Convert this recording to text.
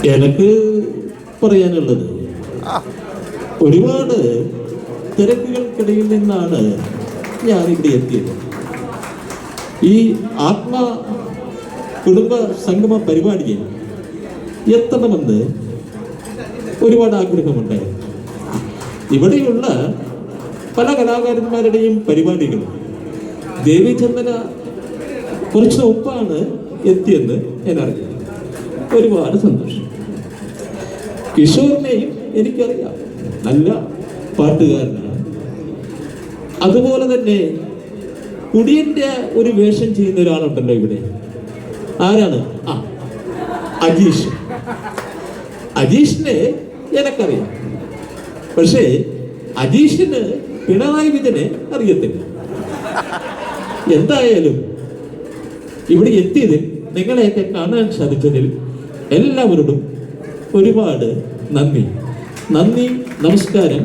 എനിക്ക് പറയാനുള്ളത്, ഒരുപാട് തിരക്കുകൾക്കിടയിൽ നിന്നാണ് ഞാനിവിടെ എത്തിയത്. ഈ ആത്മ കുടുംബ സംഗമ പരിപാടിയിൽ എത്തണമെന്ന് ഒരുപാട് ആഗ്രഹമുണ്ടായിരുന്നു. ഇവിടെയുള്ള പല കലാകാരന്മാരുടെയും പരിപാടികൾ ദേവീചന്ദന കുറച്ച് മുമ്പാണ് എത്തിയെന്ന് ഞാൻ അറിഞ്ഞു. ഒരുപാട് സന്തോഷം. കിഷോറിനെയും എനിക്കറിയാം, നല്ല പാട്ടുകാരനാണ്. അതുപോലെ തന്നെ കുടിയന്റെ ഒരു വേഷം ചെയ്യുന്ന ഒരാളുണ്ടല്ലോ ഇവിടെ, ആരാണ്? അജീഷ്. അജീഷിനെ എനിക്കറിയാം, പക്ഷേ അജീഷിന് പിണറായി വിജയനെ അറിയത്തില്ല. എന്തായാലും ഇവിടെ എത്തിയതിൽ, നിങ്ങളെയൊക്കെ കാണാൻ സാധിച്ചതിൽ എല്ലാവരോടും ഒരുപാട് നന്ദി. നമസ്കാരം.